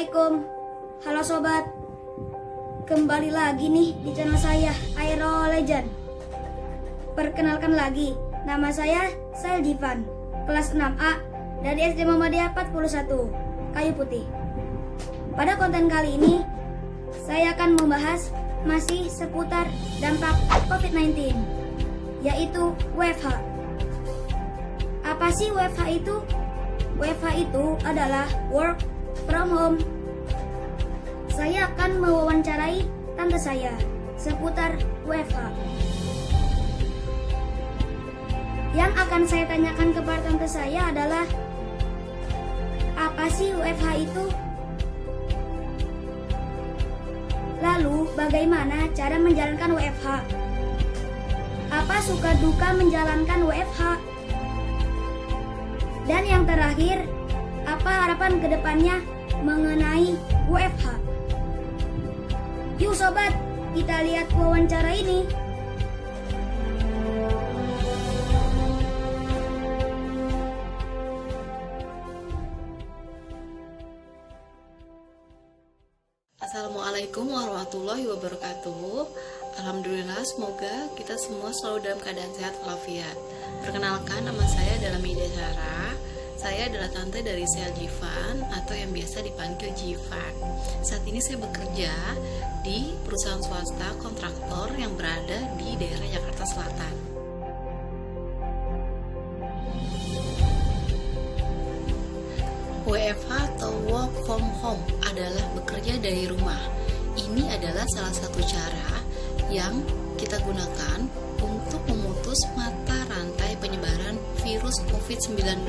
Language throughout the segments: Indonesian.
Assalamualaikum. Halo sobat. Kembali lagi nih di channel saya Aero Legend. Perkenalkan lagi, nama saya Saljivan, kelas 6A dari SD Muhammadiyah 41, Kayu Putih. Pada konten kali ini, saya akan membahas masih seputar dampak COVID-19, yaitu WFH. Apa sih WFH itu? WFH itu adalah work from home. Saya akan mewawancarai tante saya seputar WFH. Yang akan saya tanyakan kepada tante saya adalah, apa sih WFH itu? Lalu bagaimana cara menjalankan WFH? Apa suka duka menjalankan WFH? Dan yang terakhir, apa harapan kedepannya mengenai WFH? Yuk sobat, kita lihat wawancara ini. Assalamualaikum warahmatullahi wabarakatuh. Alhamdulillah, semoga kita semua selalu dalam keadaan sehat walafiat. Perkenalkan, nama saya adalah Mida Sarah. Saya adalah tante dari Saljivan atau yang biasa dipanggil Jivan. Saat ini saya bekerja di perusahaan swasta kontraktor yang berada di daerah Jakarta Selatan. WFH atau work from home adalah bekerja dari rumah. Ini adalah salah satu cara yang kita gunakan untuk memutus mata rantai penyebaran virus COVID-19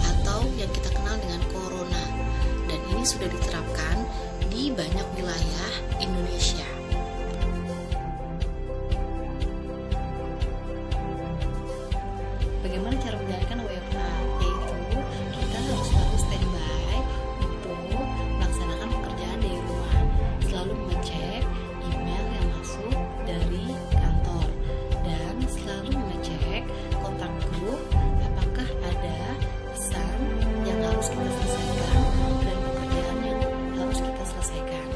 atau yang kita kenal dengan corona. Dan ini sudah diterapkan di banyak wilayah Indonesia. Bagaimana cara menjalankan WFH? Yaitu kita harus selalu standby untuk melaksanakan pekerjaan dari rumah. Selalu mengecek email yang masuk dari kantor dan selalu mengecek kontak grup apakah ada pesan yang harus kita selesaikan dan pekerjaan yang harus kita selesaikan.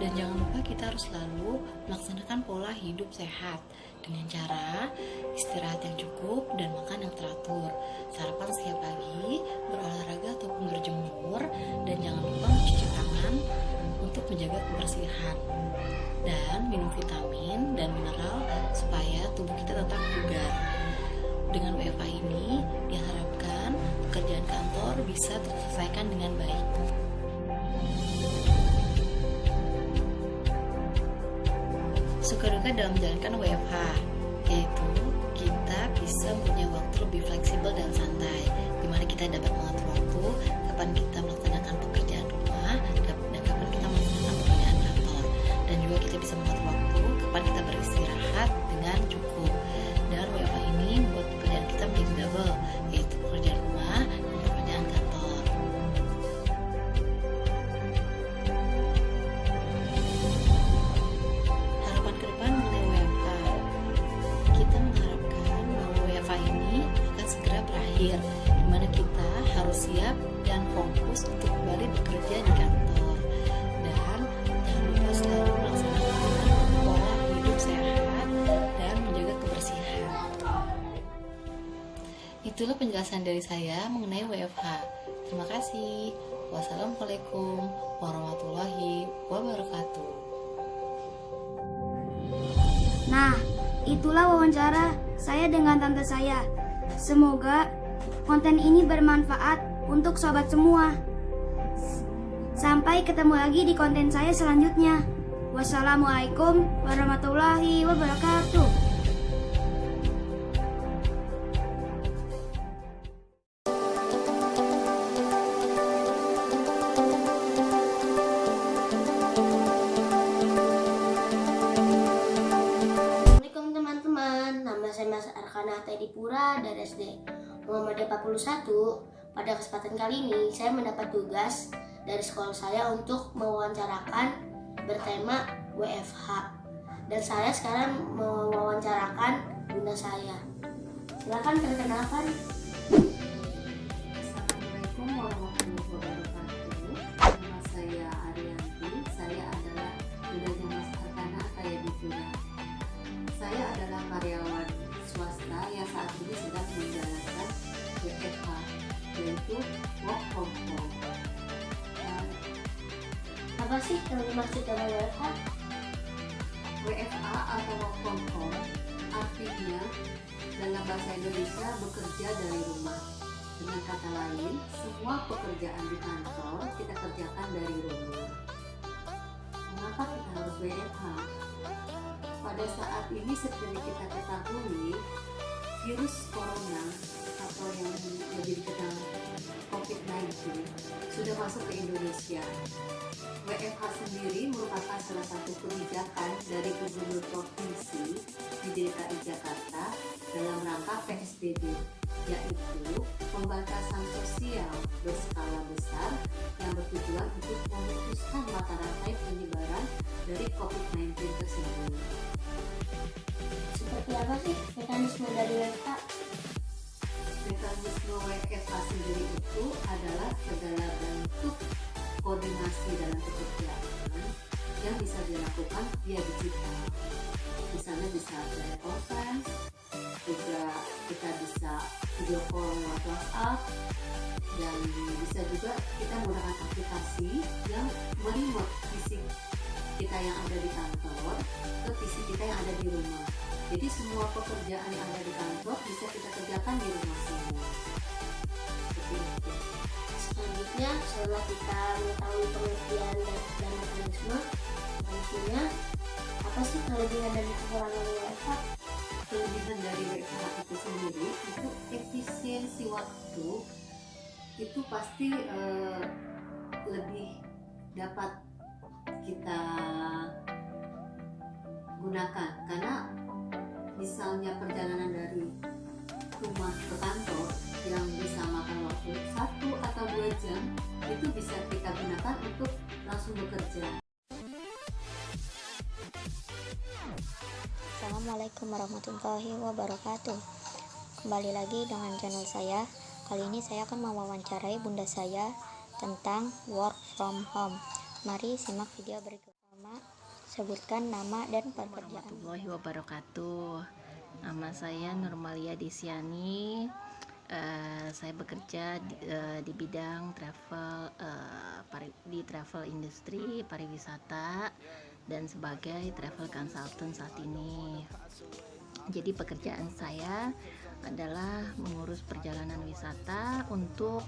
Dan jangan lupa kita harus selalu melaksanakan pola hidup sehat dengan cara istirahat yang cukup dan makan yang teratur, sarapan setiap pagi, berolahraga ataupun berjemur, dan jangan lupa mencuci tangan untuk menjaga kebersihan, dan minum vitamin dan mineral supaya tubuh kita tetap bugar. Dengan WFH ini diharapkan pekerjaan kantor bisa terselesaikan dengan baik. Suka duka dalam menjalankan WFH, yaitu kita bisa punya waktu lebih fleksibel dan santai, di mana kita dapat mengatur waktu kapan kita melaksanakan pekerjaan rumah dan kapan kita melaksanakan pekerjaan kantor, dan juga kita bisa mengatur waktu kapan kita beristirahat dengan cukup. Dan WFH ini membuat pekerjaan kita menjadi double, yaitu pekerjaan rumah dan pekerjaan kantor. Harapan ke depan mengenai WFH, kita mengharapkan bahwa WFH ini akan segera berakhir, di mana kita harus siap dan fokus untuk kembali bekerja di kantor. Dan jangan lupa selalu melaksanakan pola hidup sehat dan menjaga kebersihan. Itulah penjelasan dari saya mengenai WFH. Terima kasih. Wassalamualaikum warahmatullahi wabarakatuh. Nah, itulah wawancara saya dengan tante saya. Semoga konten ini bermanfaat untuk sobat semua. Sampai ketemu lagi di konten saya selanjutnya. Wassalamualaikum warahmatullahi wabarakatuh. Assalamualaikum teman-teman, nama saya Mas Arkana Tedipura dari SD Muhammadiyah 41. Pada kesempatan kali ini saya mendapat tugas dari sekolah saya untuk mewawancarakan bertema WFH. Dan saya sekarang mewawancarakan bunda saya. Silakan perkenalkan. Assalamualaikum warahmatullahi wabarakatuh. Nama saya Arianti. Saya adalah bundanya Mas Arkana Atayadipura. Saya adalah karyawan swasta yang saat ini sedang menjalankan WFH, yaitu work from home. Apa sih yang dimaksud dengan WFH? WFH atau work from home artinya dalam bahasa Indonesia bekerja dari rumah. Dengan kata lain, semua pekerjaan di kantor kita kerjakan dari rumah. Mengapa kita harus WFH? Pada saat ini seperti kita ketahui, virus corona atau yang lebih dikenal COVID-19 sudah masuk ke Indonesia. WFH sendiri merupakan salah satu kebijakan dari Gubernur Provinsi di DKI Jakarta dalam rangka PSBB, yaitu pembatasan sosial berskala besar yang bertujuan untuk memutuskan mata rantai penyebaran dari COVID-19 tersebut. Seperti apa sih mekanisme dari WFH? Mekanisme WFH sendiri itu adalah segala bentuk koordinasi dalam pekerjaan yang bisa dilakukan via digital. Misalnya bisa telekonferensi, juga kita bisa video call lewat WhatsApp, dan bisa juga kita menggunakan aplikasi yang meremote PC kita yang ada di kantor ke PC kita yang ada di rumah. Jadi semua pekerjaan yang ada di kantor bisa kita kerjakan di rumah semua. Seperti itu. Selanjutnya, setelah kita mengetahui pengertian dan mekanismenya, apa sih kelebihan dan kekurangan WFH? Kelebihan dari WFH itu sendiri itu efisiensi waktu itu pasti lebih dapat kita gunakan, karena misalnya perjalanan dari rumah ke kantor yang bisa makan waktu 1 atau 2 jam itu bisa kita gunakan untuk langsung bekerja. Assalamualaikum warahmatullahi wabarakatuh. Kembali lagi dengan channel saya. Kali ini saya akan mewawancarai bunda saya tentang work from home. Mari simak video berikut. Pertama, sebutkan nama dan pekerjaan. Warahmatullahi wabarakatuh. Nama saya Nurmalia Desiani. Saya bekerja di bidang travel, di travel industri pariwisata dan sebagai travel consultant saat ini. Jadi pekerjaan saya adalah mengurus perjalanan wisata untuk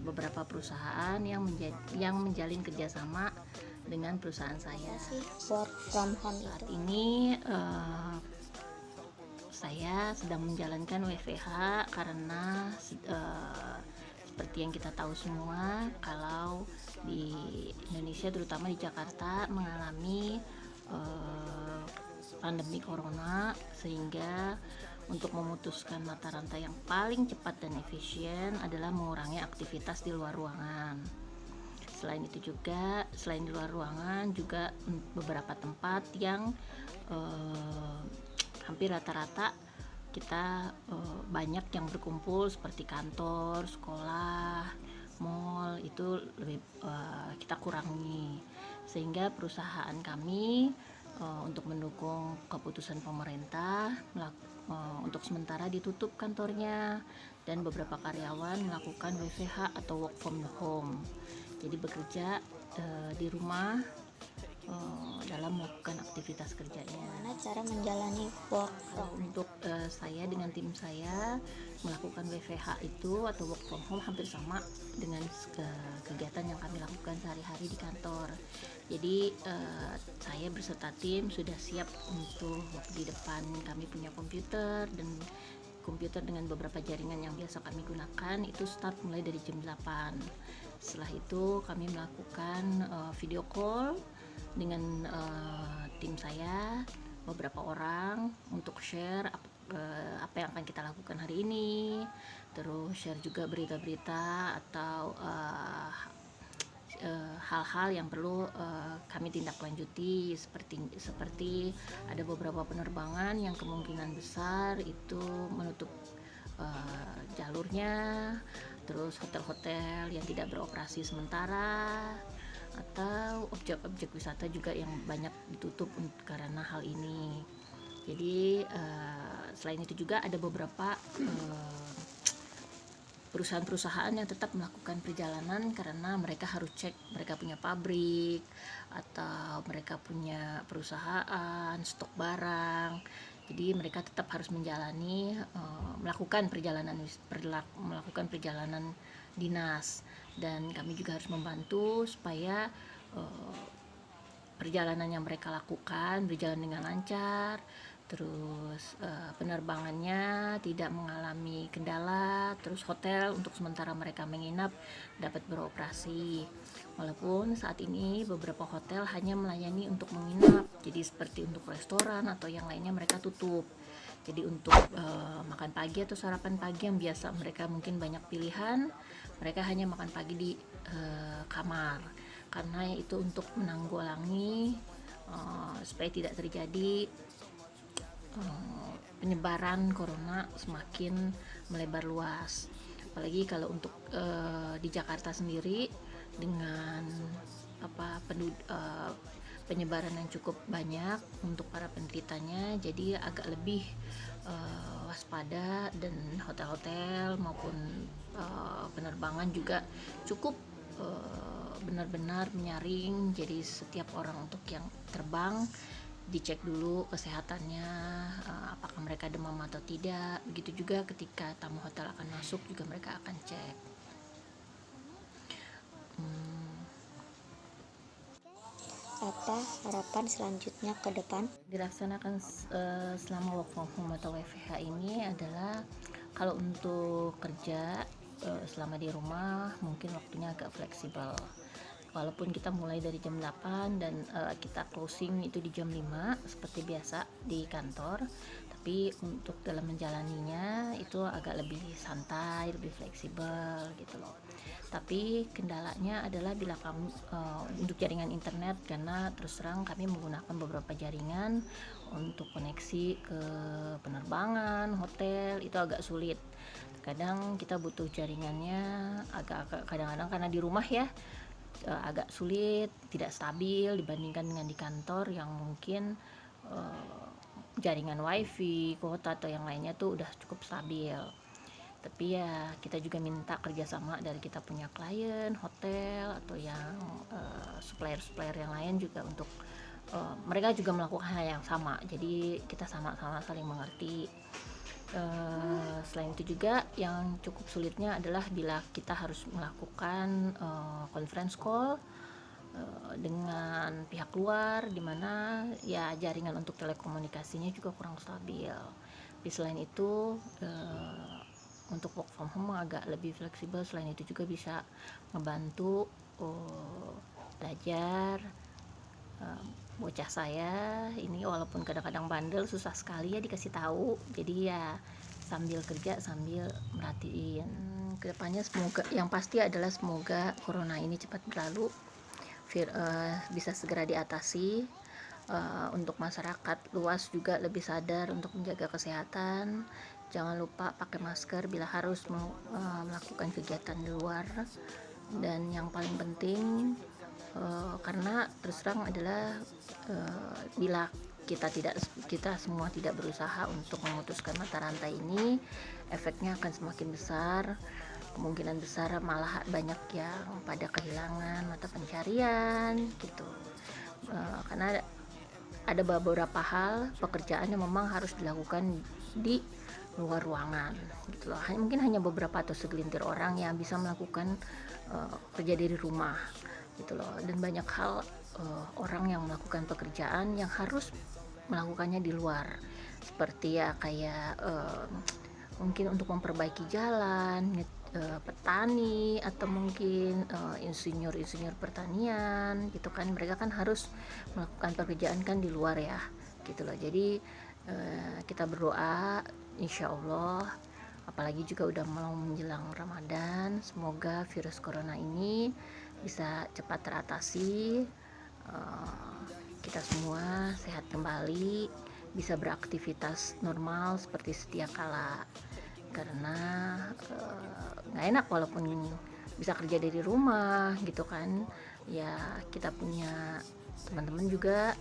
beberapa perusahaan yang menjalin kerjasama dengan perusahaan saya. Work from home Saat itu ini saya sedang menjalankan WFH karena seperti yang kita tahu semua, kalau di Indonesia terutama di Jakarta mengalami pandemi corona, sehingga untuk memutuskan mata rantai yang paling cepat dan efisien adalah mengurangi aktivitas di luar ruangan. Selain itu juga, selain di luar ruangan juga beberapa tempat yang hampir rata-rata kita banyak yang berkumpul seperti kantor, sekolah, mall, itu lebih kita kurangi, sehingga perusahaan kami untuk mendukung keputusan pemerintah untuk sementara ditutup kantornya dan beberapa karyawan melakukan WFH atau work from home. Jadi bekerja di rumah dalam melakukan aktivitas kerjanya. Bagaimana cara menjalani work from home? Untuk saya dengan tim saya melakukan WFH itu atau work from home hampir sama dengan kegiatan yang kami lakukan sehari-hari di kantor. Jadi saya beserta tim sudah siap untuk di depan kami punya komputer, dan komputer dengan beberapa jaringan yang biasa kami gunakan itu start mulai dari jam 8. Setelah itu kami melakukan video call dengan tim saya, beberapa orang, untuk share apa yang akan kita lakukan hari ini, terus share juga berita-berita atau hal-hal yang perlu kami tindak lanjuti, seperti ada beberapa penerbangan yang kemungkinan besar itu menutup jalurnya, terus hotel-hotel yang tidak beroperasi sementara, atau objek-objek wisata juga yang banyak ditutup karena hal ini. Jadi selain itu juga ada beberapa perusahaan-perusahaan yang tetap melakukan perjalanan karena mereka harus cek mereka punya pabrik atau mereka punya perusahaan stok barang. Jadi mereka tetap harus menjalani melakukan perjalanan dinas, dan kami juga harus membantu supaya perjalanan yang mereka lakukan berjalan dengan lancar, terus penerbangannya tidak mengalami kendala, terus hotel untuk sementara mereka menginap dapat beroperasi. Walaupun saat ini beberapa hotel hanya melayani untuk menginap, jadi seperti untuk restoran atau yang lainnya mereka tutup. Jadi untuk makan pagi atau sarapan pagi yang biasa mereka mungkin banyak pilihan, mereka hanya makan pagi di kamar, karena itu untuk menanggulangi supaya tidak terjadi penyebaran corona semakin melebar luas. Apalagi kalau untuk di Jakarta sendiri dengan penyebaran yang cukup banyak untuk para penderitanya, jadi agak lebih waspada, dan hotel-hotel maupun penerbangan juga cukup benar-benar menyaring. Jadi setiap orang untuk yang terbang dicek dulu kesehatannya, apakah mereka demam atau tidak. Begitu juga ketika tamu hotel akan masuk juga mereka akan cek. Apa harapan selanjutnya ke depan? Dilaksanakan selama work from home atau WFH ini adalah kalau untuk kerja selama di rumah mungkin waktunya agak fleksibel. Walaupun kita mulai dari jam 8 dan kita closing itu di jam 5 seperti biasa di kantor, tapi untuk dalam menjalaninya itu agak lebih santai, lebih fleksibel gitu loh. Tapi kendalanya adalah bila kami untuk jaringan internet, karena terus terang kami menggunakan beberapa jaringan untuk koneksi ke penerbangan, hotel, itu agak sulit. Kadang kita butuh jaringannya agak kadang-kadang karena di rumah ya agak sulit, tidak stabil dibandingkan dengan di kantor yang mungkin jaringan wifi, kuota atau yang lainnya tuh udah cukup stabil. Tapi ya kita juga minta kerjasama dari kita punya klien, hotel atau yang supplier-supplier yang lain juga untuk mereka juga melakukan hal yang sama. Jadi kita sama-sama saling mengerti. Selain itu juga yang cukup sulitnya adalah bila kita harus melakukan conference call dengan pihak luar, di mana ya jaringan untuk telekomunikasinya juga kurang stabil. Tapi selain itu untuk work from home agak lebih fleksibel. Selain itu juga bisa membantu belajar. Bocah saya ini walaupun kadang-kadang bandel, susah sekali ya dikasih tahu, jadi ya sambil kerja sambil merhatiin. Kedepannya semoga, yang pasti adalah semoga corona ini cepat berlalu, bisa segera diatasi. Untuk masyarakat luas juga lebih sadar untuk menjaga kesehatan. Jangan lupa pakai masker bila harus melakukan kegiatan di luar. Dan yang paling penting karena terus terang adalah bila kita semua tidak berusaha untuk memutuskan mata rantai ini, efeknya akan semakin besar. Kemungkinan besar malah banyak yang pada kehilangan mata pencarian gitu. Karena ada beberapa hal pekerjaan yang memang harus dilakukan di luar ruangan gitu loh. Mungkin hanya beberapa atau segelintir orang yang bisa melakukan kerja dari rumah gitu loh, dan banyak hal orang yang melakukan pekerjaan yang harus melakukannya di luar, seperti ya kayak mungkin untuk memperbaiki jalan, petani atau mungkin insinyur pertanian gitu kan, mereka kan harus melakukan pekerjaan kan di luar ya gitu loh. Jadi kita berdoa insya Allah, apalagi juga udah mau menjelang Ramadan, semoga virus corona ini bisa cepat teratasi, kita semua sehat kembali, bisa beraktivitas normal seperti sedia kala. Karena nggak enak walaupun bisa kerja dari rumah gitu kan, ya kita punya teman-teman juga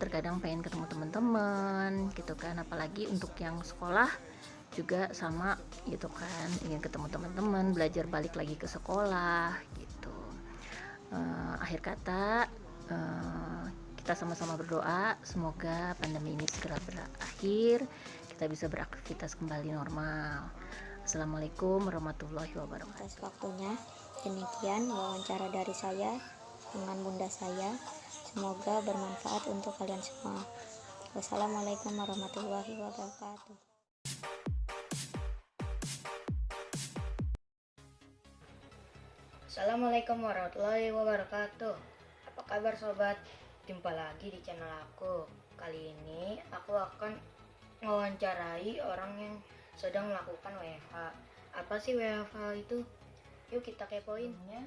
terkadang pengen ketemu teman-teman gitu kan, apalagi untuk yang sekolah juga sama gitu kan, ingin ketemu teman-teman, belajar balik lagi ke sekolah gitu. Akhir kata, kita sama-sama berdoa semoga pandemi ini segera berakhir, kita bisa beraktivitas kembali normal. Assalamualaikum warahmatullahi wabarakatuh. Atas waktunya, demikian wawancara dari saya dengan bunda saya. Semoga bermanfaat untuk kalian semua. Wassalamualaikum warahmatullahi wabarakatuh. Assalamualaikum warahmatullahi wabarakatuh. Apa kabar sobat? Jumpa lagi di channel aku. Kali ini aku akan mewawancarai orang yang sedang melakukan WFH. Apa sih WFH itu? Yuk kita kepoinnya.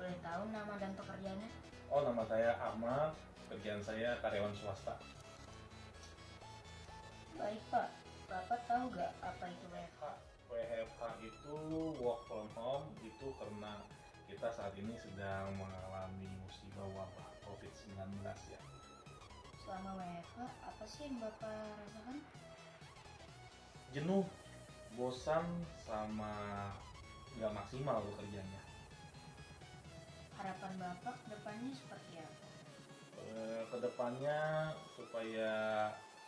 Boleh tahu nama dan pekerjaannya? Oh, nama saya Ahmad, pekerjaan saya karyawan swasta. Baik Pak, Bapak tahu gak apa itu WFH? WFH itu work from home, itu karena kita saat ini sedang mengalami musibah wabah COVID-19 ya. Selama WFH, apa sih yang Bapak rasakan? Jenuh, bosan, sama nggak maksimal bekerjanya. Harapan Bapak depannya seperti apa? Kedepannya supaya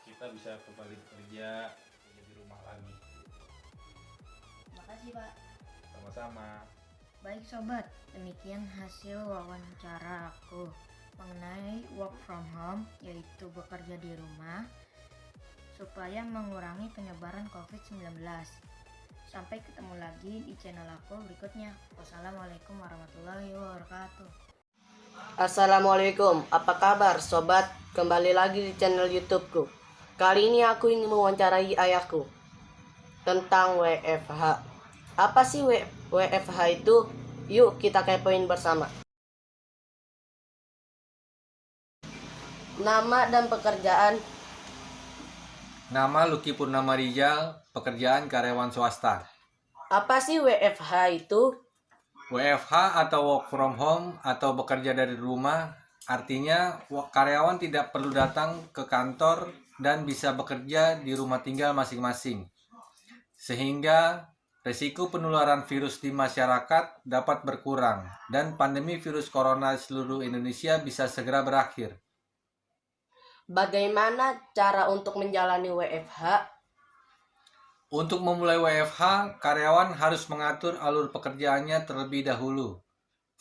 kita bisa kembali bekerja di rumah lagi. Makasih Pak. Sama-sama. Baik sobat, demikian hasil wawancara aku mengenai work from home, yaitu bekerja di rumah supaya mengurangi penyebaran COVID-19. Sampai ketemu lagi di channel aku berikutnya. Wassalamualaikum warahmatullahi wabarakatuh. Assalamualaikum, apa kabar sobat? Kembali lagi di channel YouTubeku. Kali ini aku ingin mewawancarai ayahku tentang WFH. Apa sih WFH itu? Yuk kita kepoin bersama. Nama dan pekerjaan. Nama Lucky Purnama Rijal, pekerjaan karyawan swasta. Apa sih WFH itu? WFH atau work from home atau bekerja dari rumah, artinya karyawan tidak perlu datang ke kantor dan bisa bekerja di rumah tinggal masing-masing. Sehingga risiko penularan virus di masyarakat dapat berkurang dan pandemi virus corona di seluruh Indonesia bisa segera berakhir. Bagaimana cara untuk menjalani WFH? Untuk memulai WFH, karyawan harus mengatur alur pekerjaannya terlebih dahulu.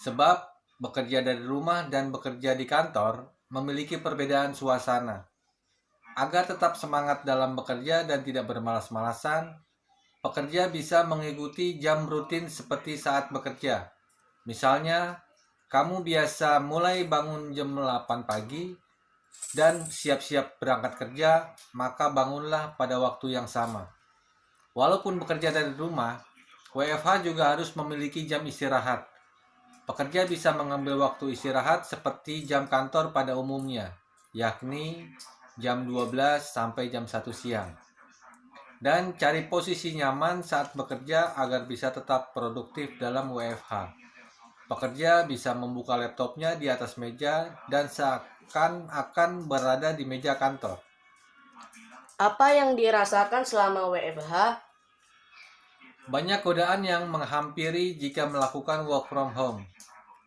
Sebab bekerja dari rumah dan bekerja di kantor memiliki perbedaan suasana. Agar tetap semangat dalam bekerja dan tidak bermalas-malasan, pekerja bisa mengikuti jam rutin seperti saat bekerja. Misalnya, kamu biasa mulai bangun jam 8 pagi dan siap-siap berangkat kerja, maka bangunlah pada waktu yang sama. Walaupun bekerja dari rumah, WFH juga harus memiliki jam istirahat. Pekerja bisa mengambil waktu istirahat seperti jam kantor pada umumnya, yakni jam 12 sampai jam 1 siang. Dan cari posisi nyaman saat bekerja agar bisa tetap produktif dalam WFH. Pekerja bisa membuka laptopnya di atas meja dan seakan-akan berada di meja kantor. Apa yang dirasakan selama WFH? Banyak godaan yang menghampiri jika melakukan work from home.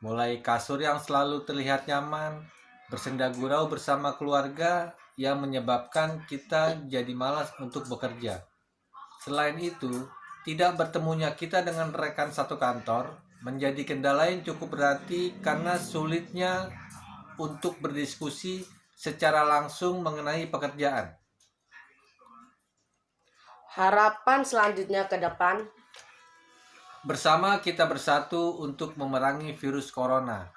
Mulai kasur yang selalu terlihat nyaman, bersenda gurau bersama keluarga yang menyebabkan kita jadi malas untuk bekerja. Selain itu, tidak bertemunya kita dengan rekan satu kantor menjadi kendala yang cukup berarti karena sulitnya untuk berdiskusi secara langsung mengenai pekerjaan. Harapan selanjutnya ke depan. Bersama kita bersatu untuk memerangi virus corona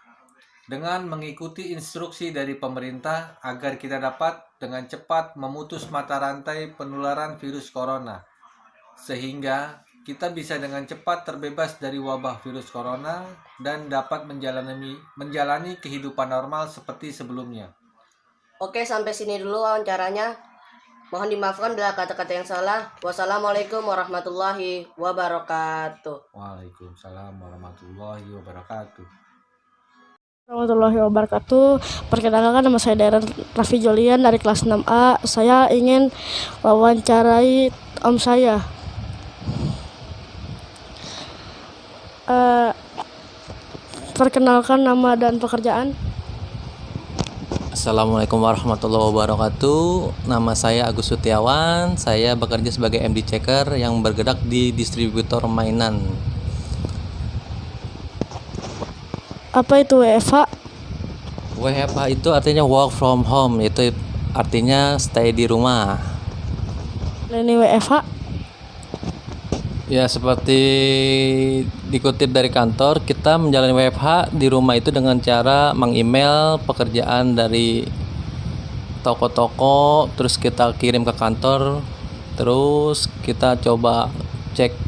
dengan mengikuti instruksi dari pemerintah agar kita dapat dengan cepat memutus mata rantai penularan virus corona, sehingga kita bisa dengan cepat terbebas dari wabah virus corona dan dapat menjalani kehidupan normal seperti sebelumnya. Oke, sampai sini dulu wawancaranya. Mohon dimaafkan bila kata-kata yang salah. Wassalamualaikum warahmatullahi wabarakatuh. Waalaikumsalam warahmatullahi wabarakatuh. Warahmatullahi wabarakatuh. Perkenalkan, nama saya Daren Raffi Jolian dari kelas 6A. Saya ingin wawancarai om saya. Perkenalkan nama dan pekerjaan. Assalamualaikum warahmatullahi wabarakatuh. Nama saya Agus Sutiawan. Saya bekerja sebagai MD Checker yang bergerak di distributor mainan. Apa itu WFH? WFH itu artinya work from home, itu artinya stay di rumah. Ini WFH? Ya, seperti dikutip dari kantor, kita menjalani WFH di rumah itu dengan cara meng-email pekerjaan dari toko-toko, terus kita kirim ke kantor, terus kita coba cek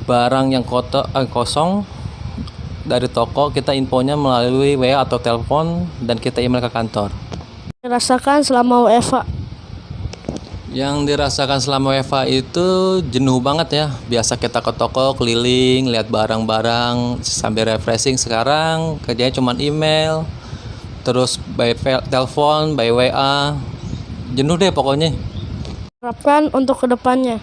barang yang kosong dari toko, kita infonya melalui WA atau telepon, dan kita email ke kantor. Dirasakan selama WFH? Yang dirasakan selama WFH itu jenuh banget ya. Biasa kita ke toko, keliling, lihat barang-barang, sambil refreshing. Sekarang kerjanya cuma email, terus by telepon, by WA. Jenuh deh pokoknya. Harapkan untuk kedepannya.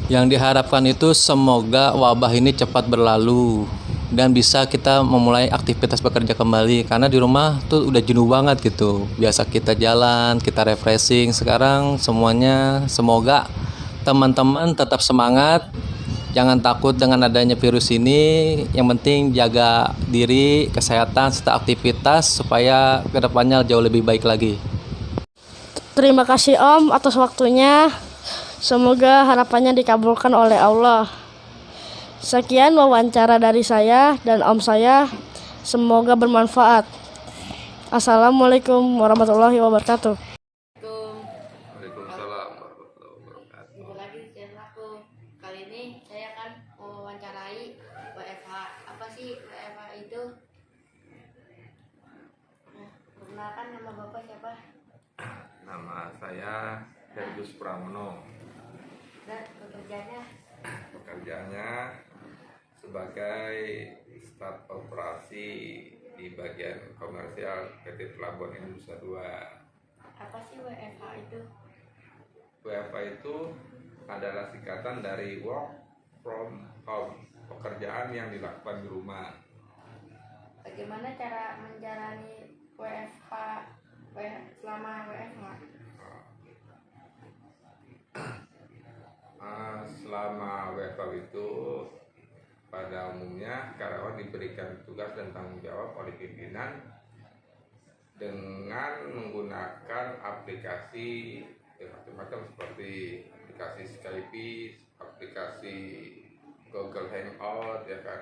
Yang diharapkan itu semoga wabah ini cepat berlalu dan bisa kita memulai aktivitas bekerja kembali, karena di rumah tuh udah jenuh banget gitu. Biasa kita jalan, kita refreshing. Sekarang semuanya, semoga teman-teman tetap semangat, jangan takut dengan adanya virus ini. Yang penting jaga diri, kesehatan, serta aktivitas supaya kedepannya jauh lebih baik lagi. Terima kasih Om atas waktunya. Semoga harapannya dikabulkan oleh Allah. Sekian wawancara dari saya dan om saya. Semoga bermanfaat. Assalamualaikum warahmatullahi wabarakatuh. Waalaikumsalam warahmatullahi wabarakatuh. Jumpa lagi di channel aku. Kali ini saya akan mewawancarai WFH. Apa sih WFH itu? Nah, perkenalkan, nama Bapak siapa? Nama saya Hergus Pramono. Dan pekerjaannya? Pekerjaannya sebagai staf operasi di bagian komersial PT Pelabuhan Indonesia 2. Apa sih WFH itu? WFH itu adalah singkatan dari work from home, pekerjaan yang dilakukan di rumah. Bagaimana cara menjalani WFH selama WFH? Selama WFH itu pada umumnya karyawan diberikan tugas dan tanggung jawab oleh pimpinan dengan menggunakan aplikasi macam-macam seperti aplikasi Skype, aplikasi Google Hangout, ya kan.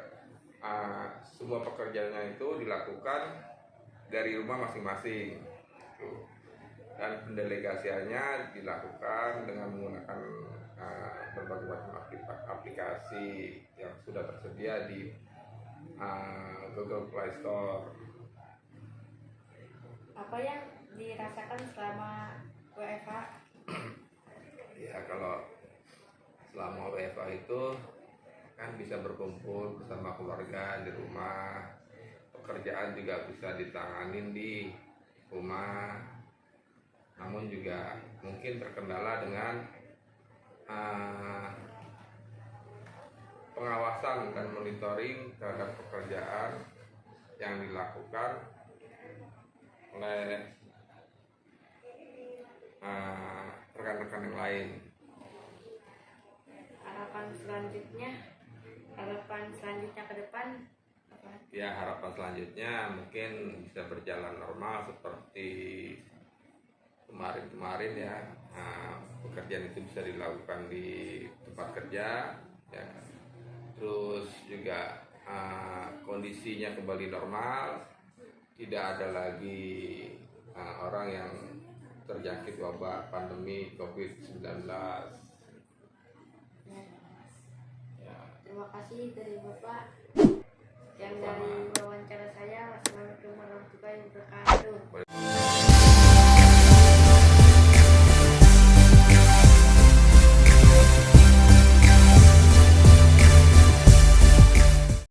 Semua pekerjaannya itu dilakukan dari rumah masing-masing, dan pendelegasiannya dilakukan dengan menggunakan berbagai macam aplikasi yang sudah tersedia di Google Play Store. Apa yang dirasakan selama WFH? Ya, kalau selama WFH itu kan bisa berkumpul bersama keluarga di rumah, pekerjaan juga bisa ditanganin di rumah, namun juga mungkin terkendala dengan pengawasan dan monitoring terhadap pekerjaan yang dilakukan oleh rekan-rekan yang lain. Harapan selanjutnya ke depan apa? Ya, harapan selanjutnya mungkin bisa berjalan normal seperti kemarin ya. Pekerjaan itu bisa dilakukan di tempat kerja, ya. Terus juga kondisinya kembali normal, tidak ada lagi orang yang terjangkit wabah pandemi COVID-19. Ya. Terima kasih dari Bapak. Yang dari wawancara saya, wassalamualaikum warahmatullahi wabarakatuh.